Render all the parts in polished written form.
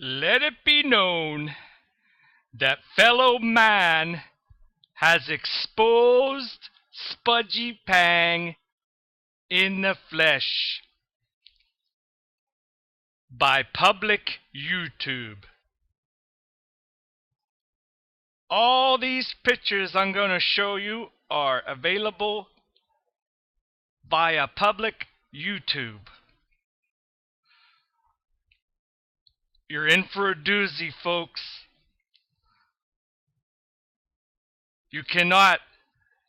Let it be known that fellow man has exposed Spudgy Pang in the flesh by public YouTube. All these pictures I'm going to show you are available via public YouTube. You're in for a doozy, folks. You cannot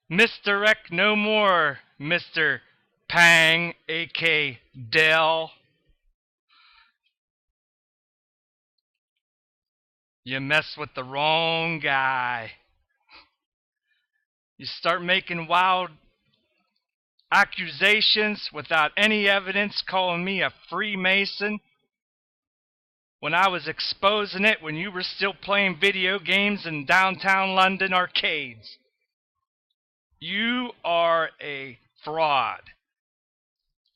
misdirect no more, Mr. Pang, a.k.a. Dell. You mess with the wrong guy. You start making wild accusations without any evidence, calling me a Freemason, when I was exposing it when you were still playing video games in downtown London arcades. You are a fraud.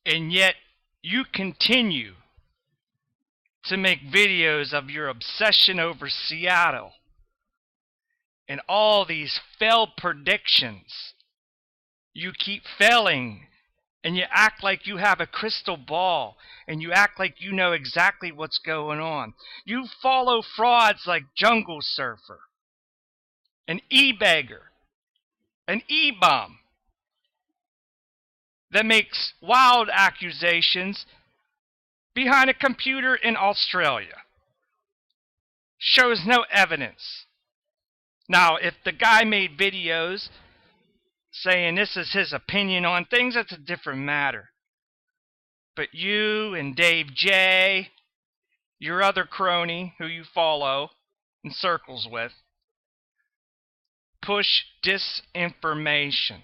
And yet you continue to make videos of your obsession over Seattle and all these failed predictions. You keep failing, and you act like you have a crystal ball, and you act like you know exactly what's going on. You follow frauds like Jungle Surfer, an e-beggar, an e-bum that makes wild accusations behind a computer in Australia. Shows no evidence. Now, if the guy made videos saying this is his opinion on things, that's a different matter. But you and Dave J., your other crony who you follow in circles with, push disinformation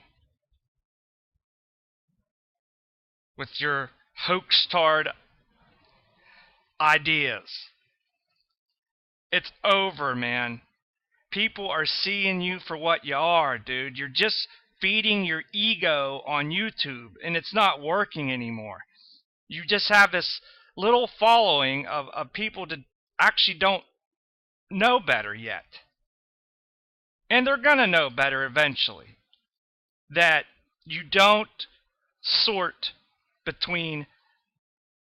with your hoax-tard ideas. It's over, man. People are seeing you for what you are, dude. You're just feeding your ego on YouTube, and it's not working anymore. You just have this little following of people that actually don't know better yet. And they're going to know better eventually. That you don't sort between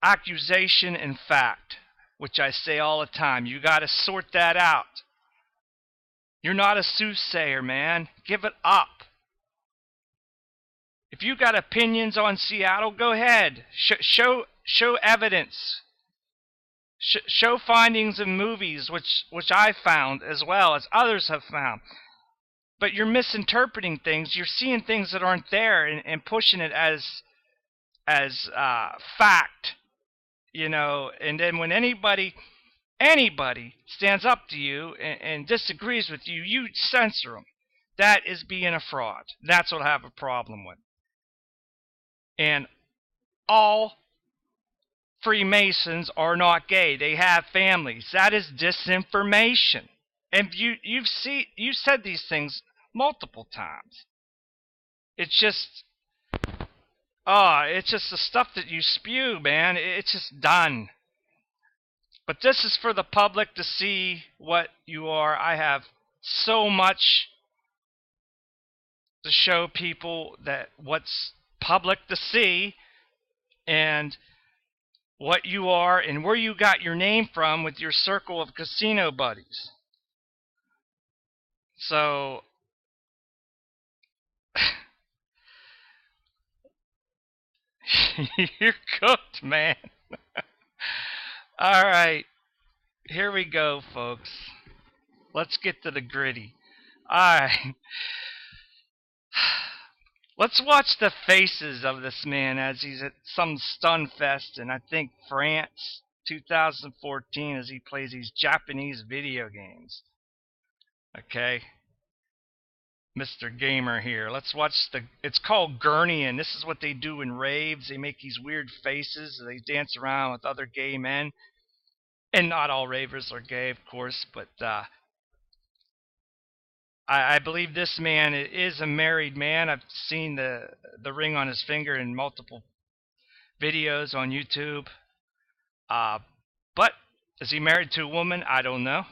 accusation and fact, which I say all the time. You got to sort that out. You're not a soothsayer, man. Give it up. If you got opinions on Seattle, go ahead. Show evidence. Show findings in movies, which I found as well as others have found. But you're misinterpreting things. You're seeing things that aren't there and pushing it as fact. You know, and then when anybody stands up to you and disagrees with you, you censor them. That is being a fraud. That's what I have a problem with. And all Freemasons are not gay. They have families. That is disinformation. And you've said these things multiple times. It's just the stuff that you spew, man. It's just done. But this is for the public to see what you are. I have so much to show people that what's public to see and what you are and where you got your name from with your circle of casino buddies. So you're cooked, man. Alright, here we go, folks. Let's get to the gritty. Alright. Let's watch the faces of this man as he's at some stun fest in, I think, France, 2014, as he plays these Japanese video games. Okay? Mr. Gamer here. Let's watch it's called Gurneying. This is what they do in raves. They make these weird faces. They dance around with other gay men. And not all ravers are gay, of course, but I believe this man is a married man. I've seen the ring on his finger in multiple videos on YouTube. But Is he married to a woman? I don't know.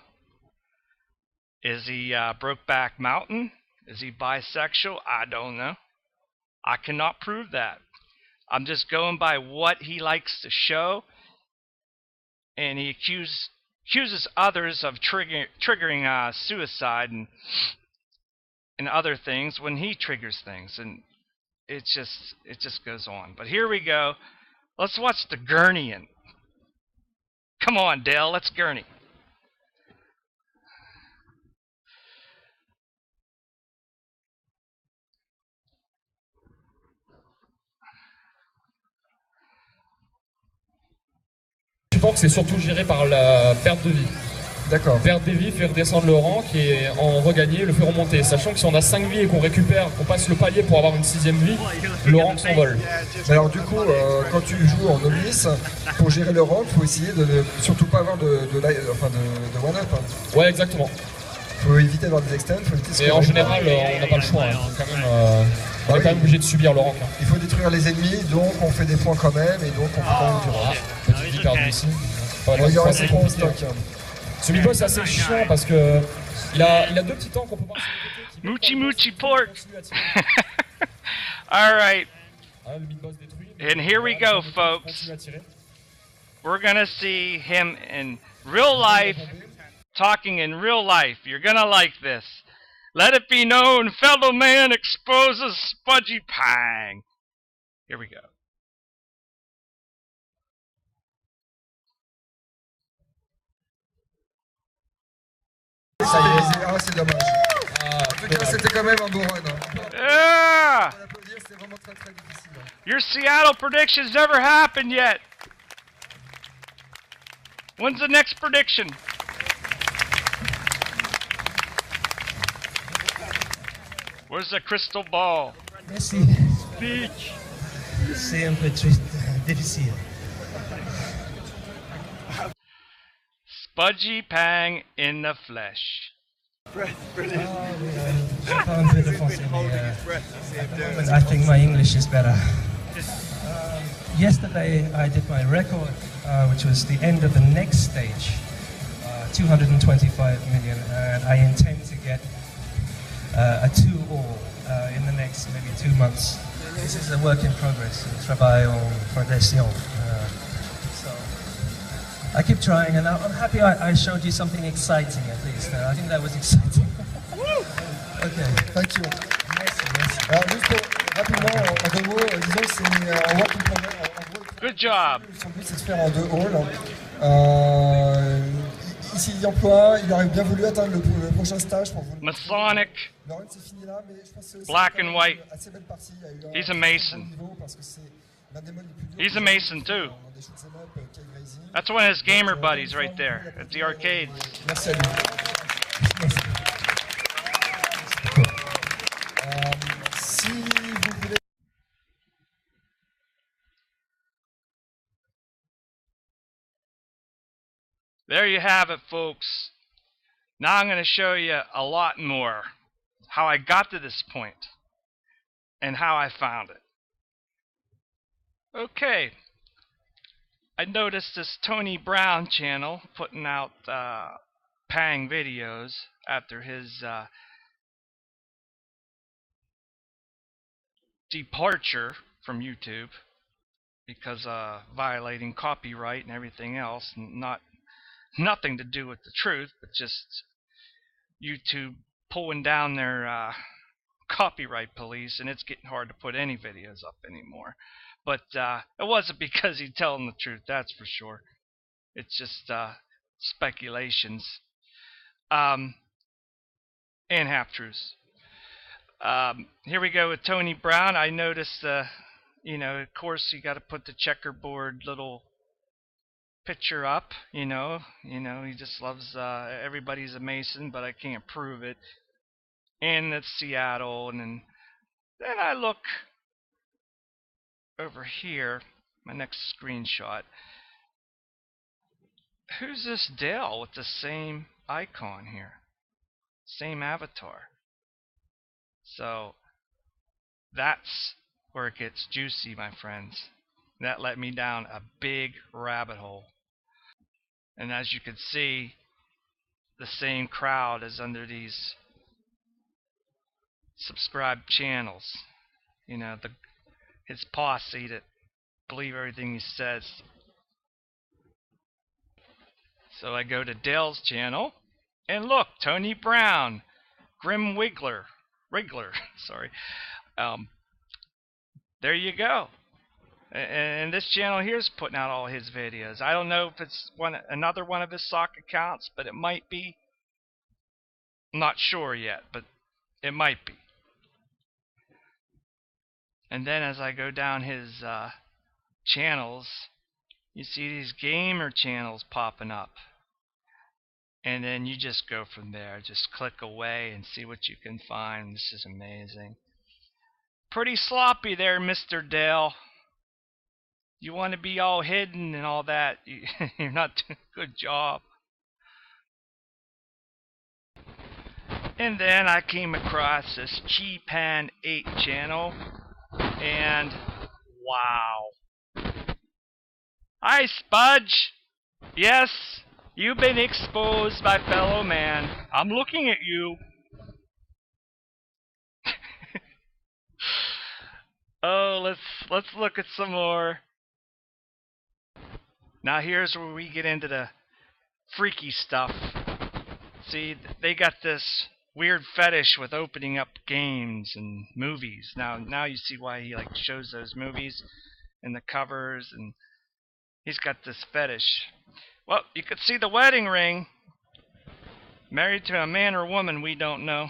Is he Brokeback Mountain? Is he bisexual? I don't know. I cannot prove that. I'm just going by what he likes to show, and he accuses others of triggering suicide and other things when he triggers things, and it just goes on. But here we go. Let's watch the Gurneying. Come on, Dale, let's gurney. Support, c'est surtout géré par la perte de vie. D'accord. Perdre des vies, faire descendre le rank et en regagner, le faire remonter. Sachant que si on a 5 vies et qu'on récupère, qu'on passe le palier pour avoir une 6ème vie, le rank s'envole. Alors du coup, quand tu joues en novice, pour gérer le rank, il faut essayer de ne surtout pas avoir de one-up. Hein. Ouais, exactement. Il faut éviter d'avoir des extends, faut éviter. Mais en général, on n'a pas le choix. Hein. On est quand même obligé de subir le rank. Hein. Il faut détruire les ennemis, donc on fait des points quand même, et donc on fait quand même du rank. Petite vie perdue ici. Regarde, c'est bon stock. Ce mid-boss est assez chiant parce que il a 2 petits tanks qu'on peut voir sur le côté. Muchi Muchi Pork. Alright. And here we go, folks. We're gonna see him in real life, talking in real life. You're gonna like this. Let it be known, fellow man exposes Spudgy Pang. Here we go. Ça y est, ah, c'est dommage. En tout cas, c'était quand même un beau run. Hein. Yeah! C'était vraiment très très difficile. Your Seattle predictions never happened yet. When's the next prediction? Where's the crystal ball? Merci. Speech. C'est un peu triste, difficile. Spudgy Pang in the flesh. I think my English is better. Yesterday I did my record, which was the end of the next stage, 225 million, and I intend to get a 2-all in the next maybe 2 months. This is a work in progress, travail en progression. I keep trying, and I'm happy I showed you something exciting at least. I think that was exciting. Ok, thank you. Merci, merci. Alors juste rapidement, en 2 mots, disons que c'est un work in progress. Good job. Son but c'est de faire en 2 halls. Ici il emploie, il aurait bien voulu atteindre le prochain stage pour vous. Masonic. Le run c'est fini là, mais je pense que c'est aussi Black and white. assez belle partie. Il y a eu He's a Mason. parce que c'est l'un des modes les plus durs. He's a Mason too. That's one of his gamer buddies right there at the arcades. Merci à lui. Si vous voulez. There you have it, folks. Now I'm going to show you a lot more. How I got to this point. And how I found it. Okay. I noticed this Tony Brown channel putting out Pang videos after his departure from YouTube because violating copyright and everything else, and nothing to do with the truth, but just YouTube pulling down their copyright police, and it's getting hard to put any videos up anymore. But it wasn't because he's telling the truth, that's for sure. It's just speculations and half-truths. Here we go with Tony Brown. I noticed, you know, of course you got to put the checkerboard little picture up. You know, he just loves everybody's a Mason, but I can't prove it. And it's Seattle, and then I look over here, my next screenshot. Who's this Dale with the same icon here? Same avatar. So that's where it gets juicy, my friends. That let me down a big rabbit hole. And as you can see, the same crowd is under these subscribed channels. You know, his posse that believe everything he says. So I go to Dale's channel, and look, Tony Brown, Grim Wiggler, sorry. There you go. And this channel here is putting out all his videos. I don't know if it's another one of his sock accounts, but it might be. I'm not sure yet, but it might be. And then as I go down his channels, you see these gamer channels popping up. And then you just go from there. Just click away and see what you can find. This is amazing. Pretty sloppy there, Mr. Dale. You want to be all hidden and all that. You're not doing a good job. And then I came across this Cheepan 8 channel. And wow. Hi, Spudge. Yes, you've been exposed by fellow man. I'm looking at you. Oh, let's look at some more. Now here's where we get into the freaky stuff. See, they got this weird fetish with opening up games and movies. Now you see why he shows those movies and the covers, and he's got this fetish. Well, you could see the wedding ring. Married to a man or woman, we don't know.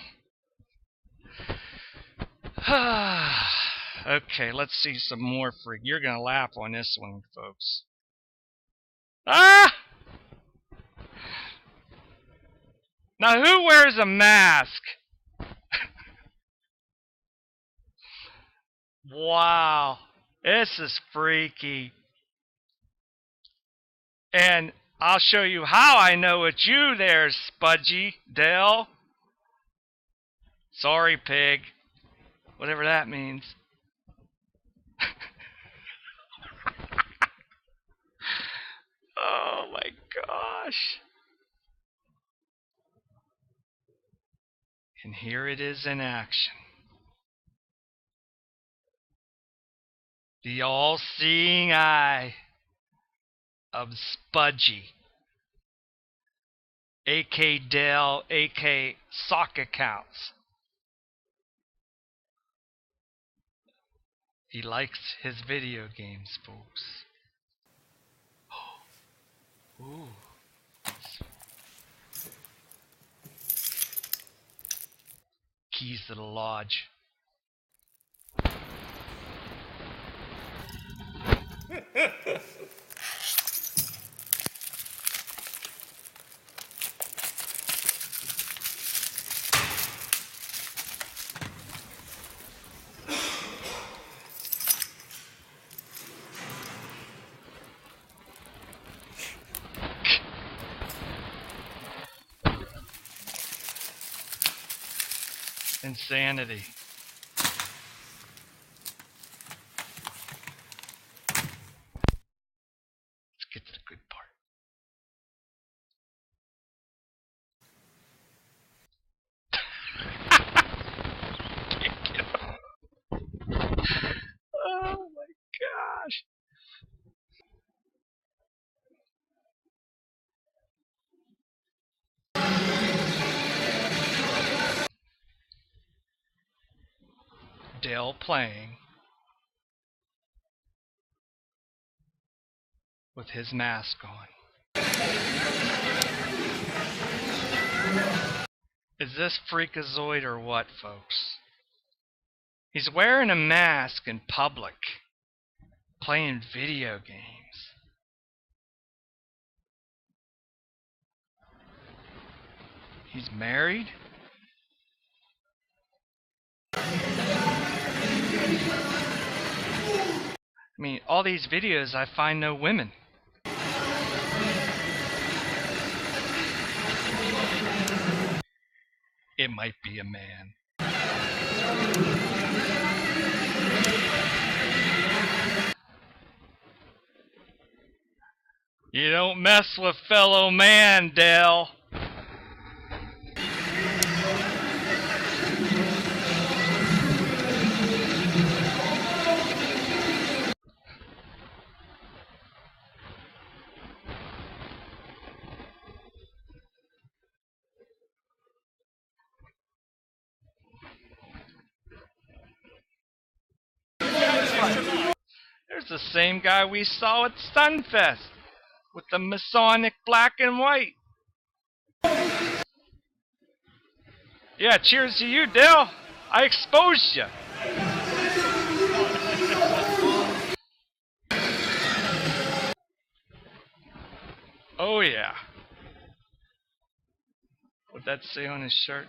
Okay, let's see some more freak. You're gonna laugh on this one, folks. Ah! Now who wears a mask? Wow, this is freaky. And I'll show you how I know it's you there, Spudgy Dale. Sorry, pig. Whatever that means. Oh my gosh. And here it is in action. The all-seeing eye of Spudgy, A.K. Dale, A.K. Sock Accounts. He likes his video games, folks. Ooh. Keys to the lodge. Insanity. Let's get to the good part. Oh my gosh. Dale playing with his mask on. Is this freakazoid or what, folks? He's wearing a mask in public, playing video games. He's married? I mean, all these videos, I find no women. It might be a man. You don't mess with fellow man, Dell. There's the same guy we saw at Stunfest with the Masonic black and white. Yeah, cheers to you, Dale. I exposed you. Oh yeah. What'd that say on his shirt?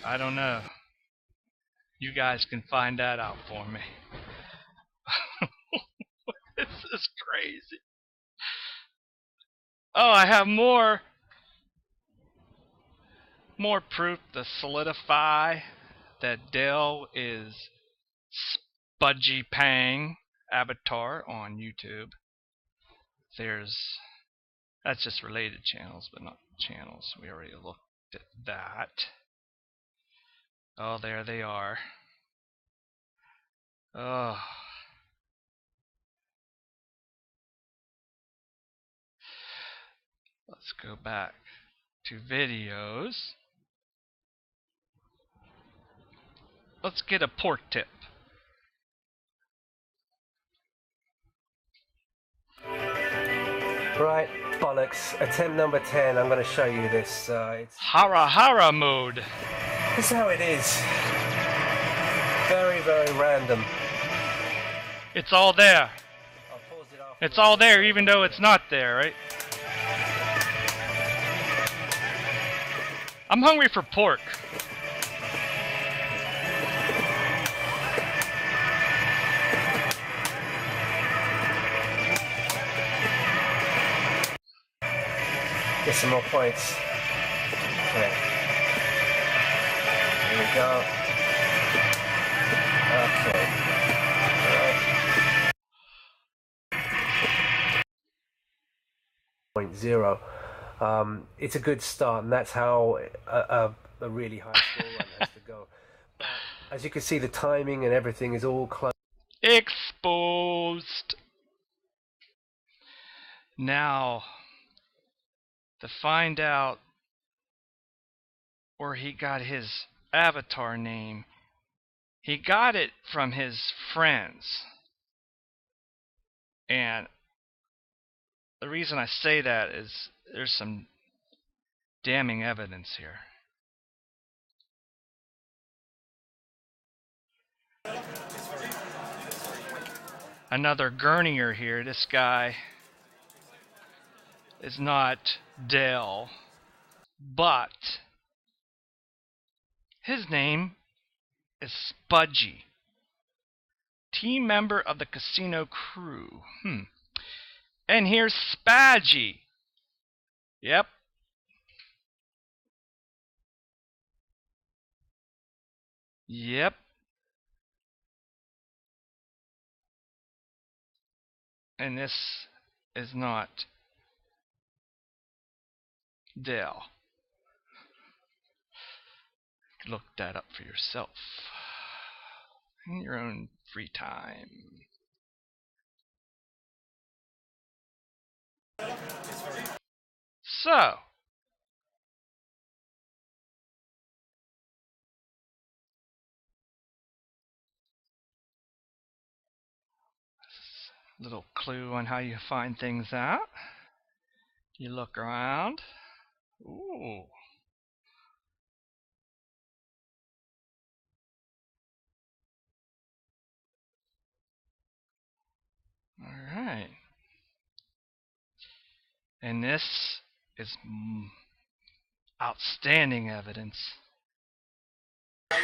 I don't know. You guys can find that out for me. This is crazy. Oh, I have more proof to solidify that Dell is Spudgy Pang avatar on YouTube. That's just related channels, but not channels. We already looked at that. Oh, there they are. Oh. Let's go back to videos. Let's get a pork tip. Right, bollocks. Attempt number 10. I'm going to show you this. It's Hara Hara mode. This is how it is. Very, very random. It's all there. I'll pause it off. It's all there even though it's not there, right? I'm hungry for pork. Get some more points. Okay. Here we go. Okay. All right. 0. It's a good start, and that's how a really high score run has to go. But as you can see, the timing and everything is all close. Exposed. Now, to find out where he got his avatar name, he got it from his friends. And the reason I say that is there's some damning evidence here. Another gurnier here. This guy is not Dell, but his name is Spudgy, team member of the casino crew. And here's Spudgy. Yep. Yep. And this is not Dell. Look that up for yourself in your own free time. So, little clue on how you find things out. You look around. Ooh. Alright. And this is outstanding evidence. Vad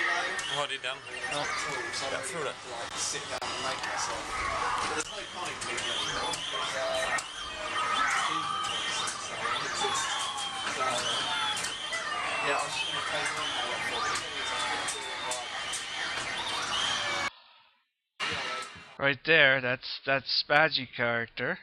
har du den? Ja, jag tror det. Right there, that's Spudgy character.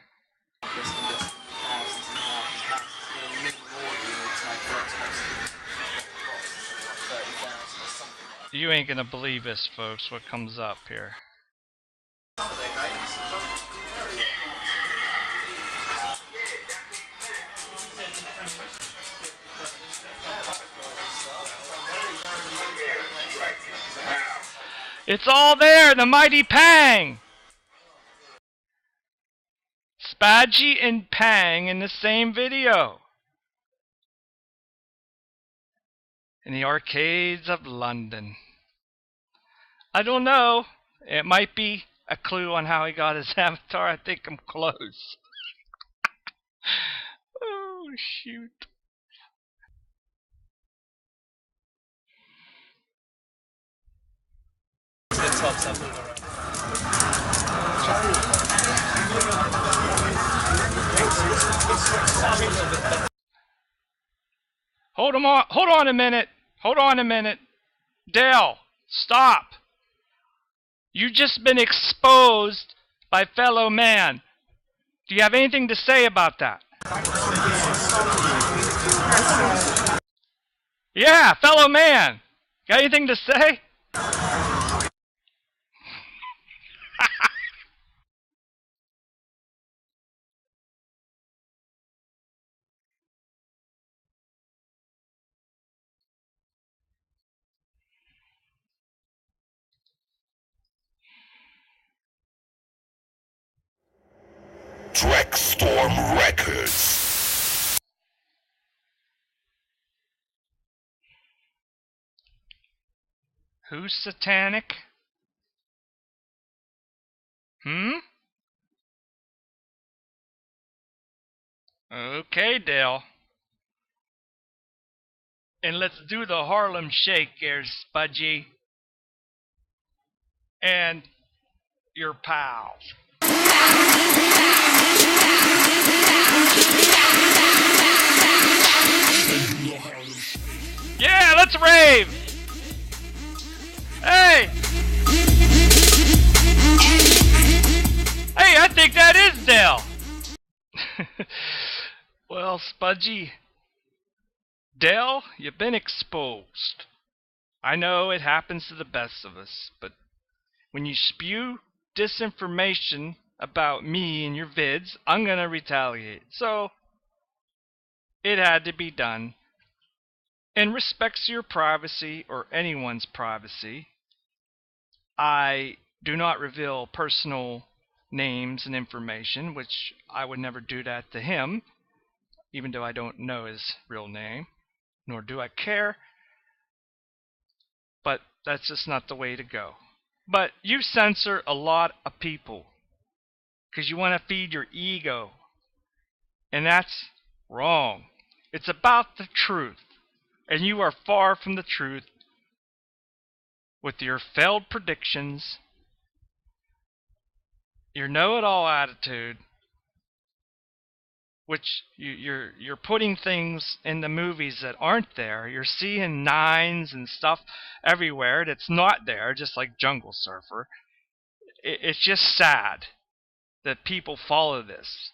You ain't gonna believe this, folks, what comes up here. It's all there, the mighty Pang! Spudgy and Pang in the same video. In the arcades of London. I don't know. It might be a clue on how he got his avatar. I think I'm close. Oh, shoot. Hold on a minute. Hold on a minute. Dale, stop. You've just been exposed by fellow man. Do you have anything to say about that? Yeah, fellow man. Got anything to say? Storm Records. Who's satanic? Okay, Dale. And let's do the Harlem Shake here, Spudgy. And your pals. Yeah, let's rave! Hey! Hey, I think that is Dale! Well, Spudgy, Dale, you've been exposed. I know it happens to the best of us, but when you spew disinformation about me and your vids, I'm gonna retaliate. So, it had to be done. In respects to your privacy, or anyone's privacy, I do not reveal personal names and information, which I would never do that to him, even though I don't know his real name, nor do I care. But that's just not the way to go. But you censor a lot of people because you want to feed your ego, and that's wrong. It's about the truth, and you are far from the truth with your failed predictions, your know-it-all attitude, which you're putting things in the movies that aren't there. You're seeing nines and stuff everywhere that's not there, just like Jungle Surfer. It's just sad that people follow this.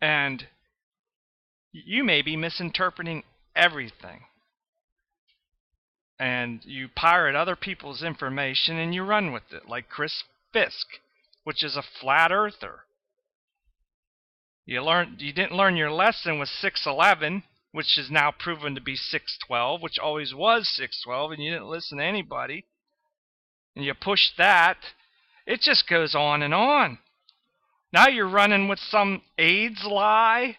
And you may be misinterpreting everything. And you pirate other people's information and you run with it, like Chris Fisk, which is a flat earther. You didn't learn your lesson with 611, which is now proven to be 612, which always was 612, and you didn't listen to anybody. And you pushed that. It just goes on and on. Now you're running with some AIDS lie.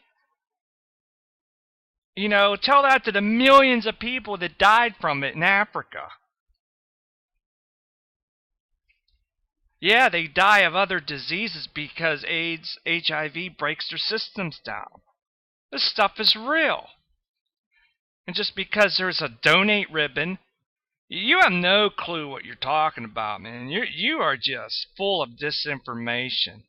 You know, tell that to the millions of people that died from it in Africa. Yeah, they die of other diseases because AIDS, HIV breaks their systems down. This stuff is real. And just because there's a donate ribbon, you have no clue what you're talking about, man. You are just full of disinformation.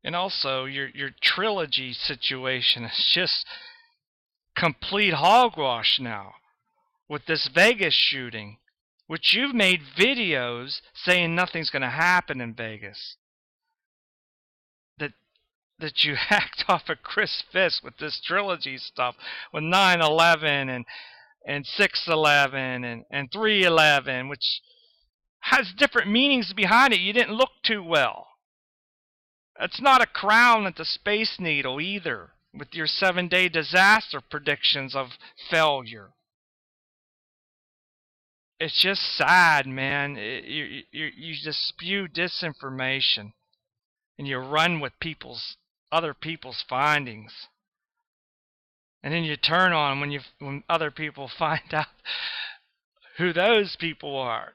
And also, your trilogy situation is just complete hogwash now with this Vegas shooting, which you've made videos saying nothing's going to happen in Vegas. That you hacked off of Chris Fisk with this trilogy stuff with 9/11 and and 611 and 311, which has different meanings behind it. You didn't look too well. It's not a crown at the Space Needle either, with your 7-day disaster predictions of failure. It's just sad, man. You just spew disinformation, and you run with other people's findings, and then you turn on when other people find out who those people are.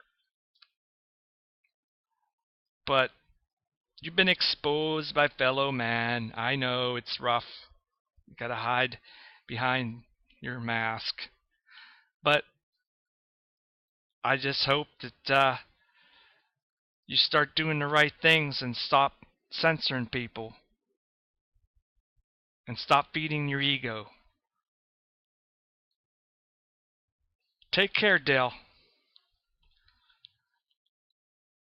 But you've been exposed by fellow man. I know it's rough. You gotta hide behind your mask. But I just hope that you start doing the right things and stop censoring people. And stop feeding your ego. Take care, Dale.